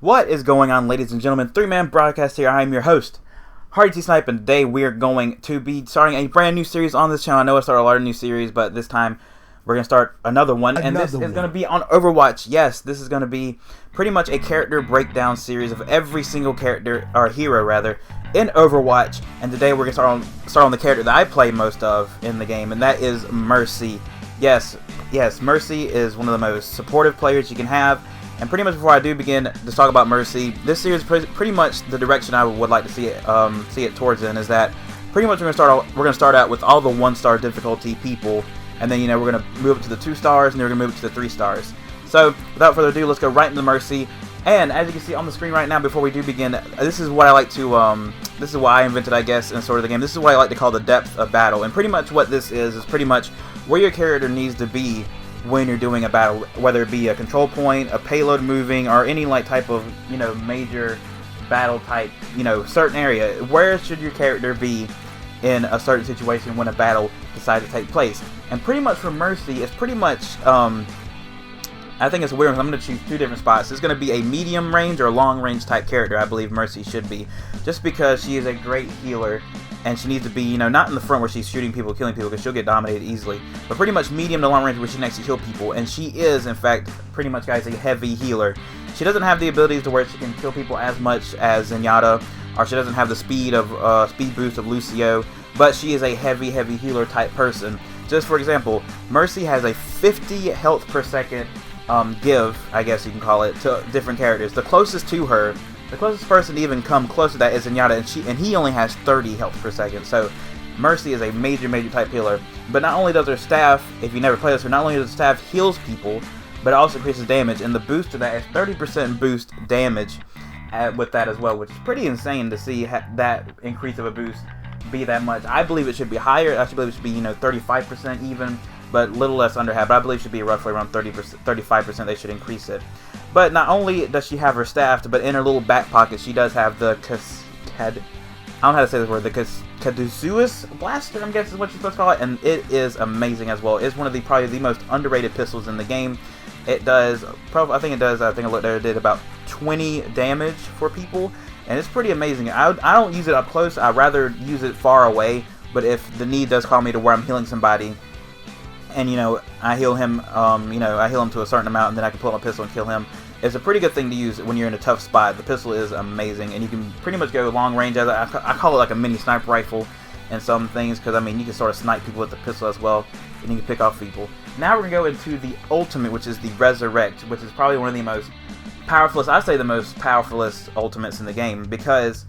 What is going on, ladies and gentlemen? Three-man broadcast here. I am your host, Hardy T Snipe, and today we are going to be starting a brand new series on this channel. I know I started a lot of new series, but this time we're going to start another one, and this is going to be on Overwatch. Yes, this is going to be pretty much a character breakdown series of every single character, or hero rather, in Overwatch. And today we're going to start on the character that I play most of in the game, and that is Mercy. Yes, Mercy is one of the most supportive players you can have. And pretty much before I do begin to talk about Mercy, this series pretty much the direction I would like to see it towards in is that pretty much we're gonna start out with all the 1-star difficulty people, and then we're gonna move up to the 2 stars, and then we're gonna move to the 3 stars. So without further ado, let's go right into Mercy. And as you can see on the screen right now, before we do begin, this is what I like to this is what I invented, I guess, in sort of the game. This is what I like to call the depth of battle, and pretty much what this is pretty much where your character needs to be when you're doing a battle, whether it be a control point, a payload moving, or any type of major battle type, certain area. Where should your character be in a certain situation when a battle decides to take place? And pretty much for Mercy, it's pretty much I think it's weird. I'm going to choose 2 different spots. It's going to be a medium range or long range type character. I believe Mercy should be, just because she is a great healer. And she needs to be, not in the front where she's shooting people, killing people, because she'll get dominated easily. But pretty much medium to long range where she can actually kill people. And she is, in fact, pretty much, guys, a heavy healer. She doesn't have the abilities to where she can kill people as much as Zenyatta, or she doesn't have the speed boost of Lucio. But she is a heavy healer type person. Just for example, Mercy has a 50 health per second give, I guess you can call it, to different characters. The closest to her, the closest person to even come close to that is Zenyatta, and he only has 30 health per second. So Mercy is a major type healer. But not only does her staff, if you never play this, not only does the staff heals people, but it also increases damage. And the boost to that is 30% boost damage with that as well, which is pretty insane to see that increase of a boost be that much. I believe it should be higher. I believe it should be 35% even, but a little less under half. But I believe it should be roughly around 30%, 35%. They should increase it. But not only does she have her staff, but in her little back pocket, she does have the I don't know how to say this word, the Caduceus Blaster, I'm guessing is what you're supposed to call it, and it is amazing as well. It's one of probably the most underrated pistols in the game. It does, I think I looked there, it did about 20 damage for people, and it's pretty amazing. I don't use it up close, I'd rather use it far away, but if the need does call me to where I'm healing somebody, and I heal him, I heal him to a certain amount, and then I can pull out a pistol and kill him. It's a pretty good thing to use when you're in a tough spot. The pistol is amazing, and you can pretty much go long range. I call it like a mini sniper rifle in some things, because you can sort of snipe people with the pistol as well, and you can pick off people. Now we're gonna go into the ultimate, which is the Resurrect, which is probably one of the most powerful, I'd say the most powerfulest ultimates in the game, because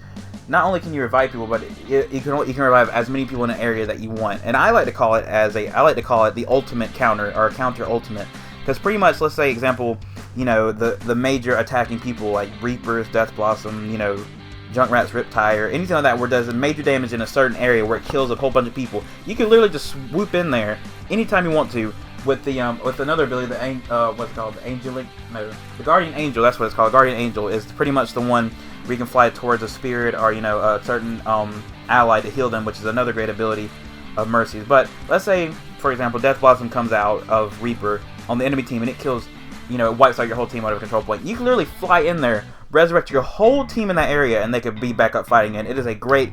not only can you revive people, but you can revive as many people in an area that you want. And I like to call it the ultimate counter, or counter ultimate, because pretty much, let's say example, the major attacking people like Reapers, Death Blossom, Junkrat's Riptide, or anything like that where it does major damage in a certain area where it kills a whole bunch of people. You can literally just swoop in there anytime you want to with the with another ability, what's it called, the Guardian Angel. That's what it's called. Guardian Angel is pretty much the one where you can fly towards a spirit or a certain ally to heal them, which is another great ability of Mercy's. But let's say, for example, Death Blossom comes out of Reaper on the enemy team, and it kills, it wipes out your whole team out of a control point. You can literally fly in there, resurrect your whole team in that area, and they could be back up fighting. And it is a great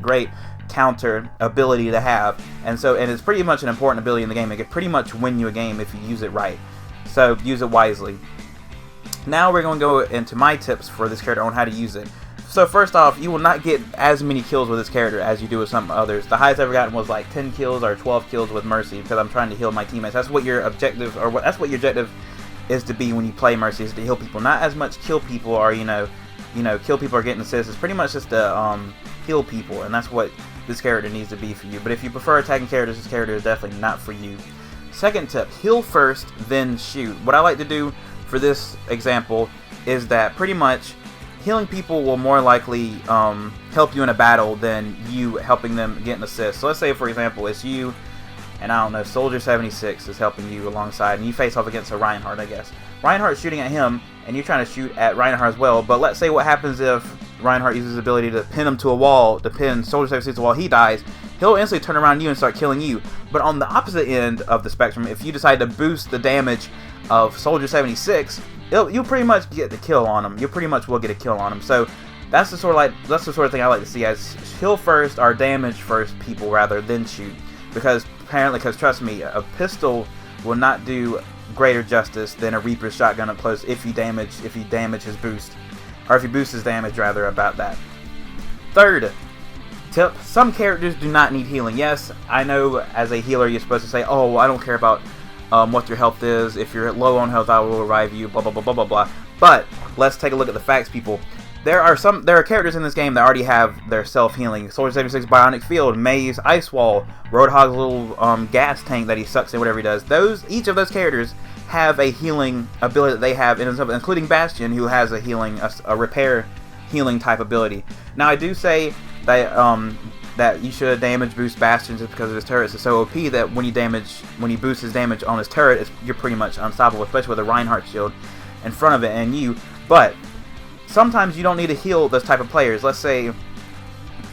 counter ability to have, and it's pretty much an important ability in the game. It could pretty much win you a game if you use it right. So use it wisely. Now we're going to go into my tips for this character on how to use it. So first off, you will not get as many kills with this character as you do with some others. The highest I've ever gotten was like 10 kills or 12 kills with Mercy, because I'm trying to heal my teammates. That's what your objective, is to be when you play Mercy, is to heal people, not as much kill people or kill people or getting assists. It's pretty much just to heal people, and that's what this character needs to be for you. But if you prefer attacking characters, this character is definitely not for you. Second tip, heal first, then shoot. What I like to do for this example is that pretty much healing people will more likely help you in a battle than you helping them get an assist. So let's say, for example, it's you and I don't know, Soldier 76 is helping you alongside, and you face off against a Reinhardt, I guess. Reinhardt's shooting at him, and you're trying to shoot at Reinhardt as well. But let's say what happens if Reinhardt uses his ability to pin him to a wall, to pin Soldier 76 to a wall, he dies. He'll instantly turn around you and start killing you. But on the opposite end of the spectrum, if you decide to boost the damage of Soldier 76, you'll pretty much get the kill on them. You pretty much will get a kill on them. So that's the sort of thing I like to see as heal first or damage first people rather than shoot, because trust me, a pistol will not do greater justice than a Reaper's shotgun up close if you damage his boost, or if you boost his damage rather. About that. Third tip: some characters do not need healing. Yes, I know as a healer you're supposed to say, oh, I don't care about what your health is. If you're low on health, I will revive you. Blah blah blah blah blah blah. But let's take a look at the facts, people. There are characters in this game that already have their self-healing. Soldier 76 Bionic Field, Maze Ice Wall, Roadhog's little gas tank that he sucks in, whatever he does. Each of those characters have a healing ability that they have in themselves, including Bastion, who has a repair healing type ability. Now I do say that that you should damage boost Bastion just because of his turrets. It's so OP that when you boost his damage on his turret, you're pretty much unstoppable, especially with a Reinhardt shield in front of it and you. But sometimes you don't need to heal those type of players. Let's say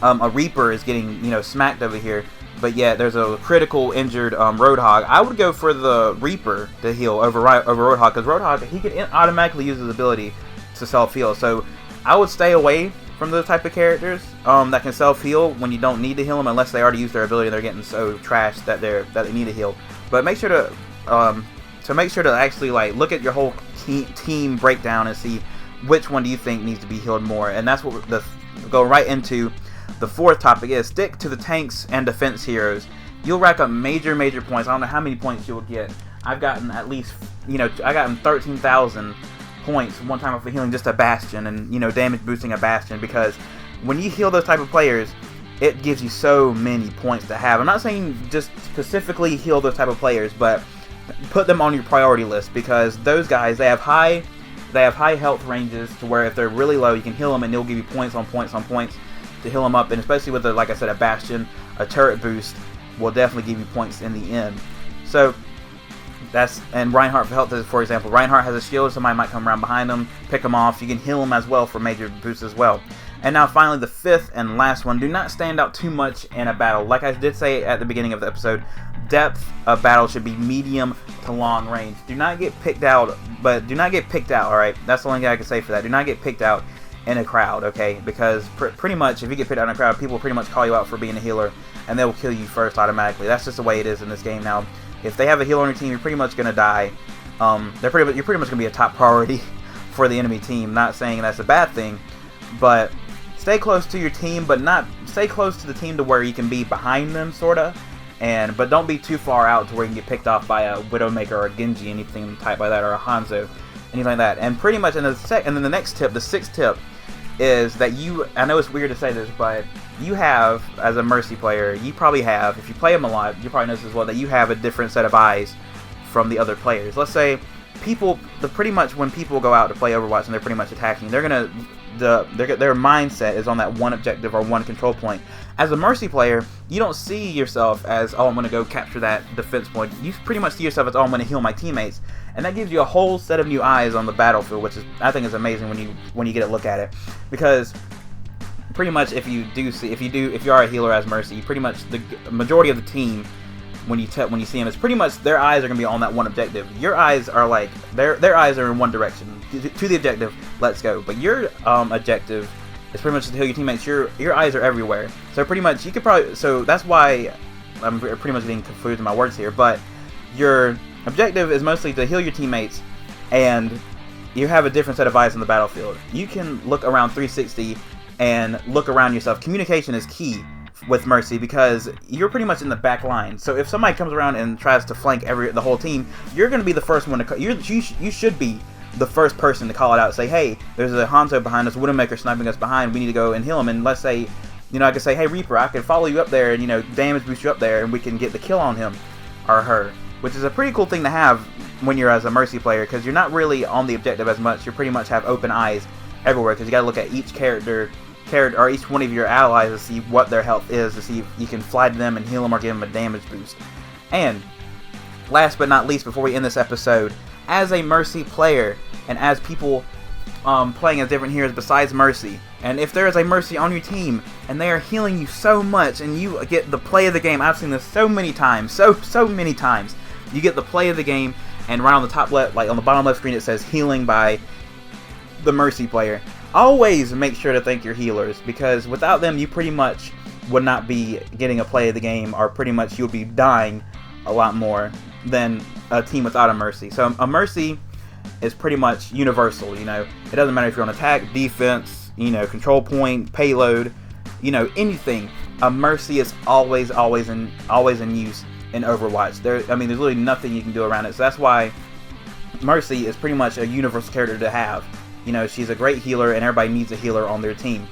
a Reaper is getting smacked over here, but yet there's a critical injured Roadhog. I would go for the Reaper to heal over Roadhog, because Roadhog, he can automatically use his ability to self-heal. So I would stay away from those type of characters that can self-heal when you don't need to heal them, unless they already use their ability and they're getting so trashed that they need to heal. But make sure to actually look at your whole team breakdown and see which one do you think needs to be healed more. And that's what go right into the fourth topic is: stick to the tanks and defense heroes. You'll rack up major points. I don't know how many points you'll get. I've gotten at least, I gotten 13,000 points one time for healing just a Bastion and, damage boosting a Bastion, because when you heal those type of players, it gives you so many points to have. I'm not saying just specifically heal those type of players, but put them on your priority list, because those guys, they have high health ranges to where if they're really low, you can heal them and they'll give you points on points on points to heal them up. And especially with like I said, a Bastion, a turret boost will definitely give you points in the end. So and Reinhardt for health, for example, Reinhardt has a shield, somebody might come around behind him, pick him off, you can heal him as well for major boosts as well. And now finally, the fifth and last one: do not stand out too much in a battle. Like I did say at the beginning of the episode, depth of battle should be medium to long range. Do not get picked out, alright? That's the only thing I can say for that. Do not get picked out in a crowd, okay? Because pretty much, if you get picked out in a crowd, people pretty much call you out for being a healer, and they will kill you first automatically. That's just the way it is in this game now. If they have a healer on your team, you're pretty much going to die. You're pretty much going to be a top priority for the enemy team. Not saying that's a bad thing, but stay close to your team, but not stay close to the team to where you can be behind them, sorta. But don't be too far out to where you can get picked off by a Widowmaker or a Genji, anything type like that, or a Hanzo, anything like that. And pretty much, and then the next tip, the sixth tip, is that I know it's weird to say this, but you have, as a Mercy player, you probably have, if you play them a lot, you probably notice as well that you have a different set of eyes from the other players. Let's say pretty much when people go out to play Overwatch and they're pretty much attacking, their mindset is on that one objective or one control point. As a Mercy player, you don't see yourself as, oh, I'm going to go capture that defense point. You pretty much see yourself as, oh, I'm going to heal my teammates. And that gives you a whole set of new eyes on the battlefield, which I think is amazing when you get a look at it. Because pretty much if you are a healer as Mercy, pretty much the majority of the team, when you see them, it's pretty much their eyes are going to be on that one objective. Your eyes are like, their eyes are in one direction, to the objective, let's go. But your objective is pretty much to heal your teammates. Your eyes are everywhere. So pretty much, so that's why I'm pretty much getting confused in my words here, but your objective is mostly to heal your teammates, and you have a different set of eyes on the battlefield. You can look around 360 and look around yourself. Communication is key with Mercy, because you're pretty much in the back line. So if somebody comes around and tries to flank the whole team, you're going to be the first one to you should be the first person to call it out. Say, hey, there's a Hanzo behind us, Widowmaker sniping us behind, we need to go and heal him. And let's say, I can say, hey Reaper, I can follow you up there and damage boost you up there, and we can get the kill on him or her, which is a pretty cool thing to have when you're as a Mercy player, because you're not really on the objective as much. You pretty much have open eyes everywhere, because you got to look at each character or each one of your allies to see what their health is, to see if you can fly to them and heal them or give them a damage boost. And last but not least, before we end this episode, as a Mercy player and as people playing as different heroes besides Mercy, and if there is a Mercy on your team and they are healing you so much and you get the play of the game, I've seen this so many times, so many times, you get the play of the game and right on the top left, like on the bottom left screen, it says healing by the Mercy player. Always make sure to thank your healers, because without them you pretty much would not be getting a play of the game, or pretty much you'll be dying a lot more than a team without a Mercy. So a Mercy is pretty much universal, you know. It doesn't matter if you're on attack, defense, you know, control point, payload, you know, anything. A Mercy is always in use in Overwatch. There's literally nothing you can do around it. So that's why Mercy is pretty much a universal character to have. You know, she's a great healer, and everybody needs a healer on their team.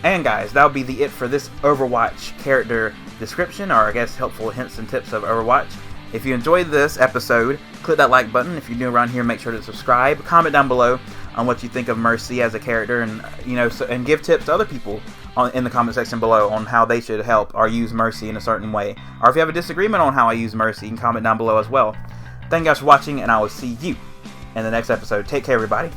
And guys, that'll be it for this Overwatch character description, or I guess helpful hints and tips of Overwatch. If you enjoyed this episode, click that like button. If you're new around here, make sure to subscribe. Comment down below on what you think of Mercy as a character, and you know, and give tips to other people in the comment section below on how they should help or use Mercy in a certain way. Or if you have a disagreement on how I use Mercy, you can comment down below as well. Thank you guys for watching, and I will see you in the next episode. Take care, everybody.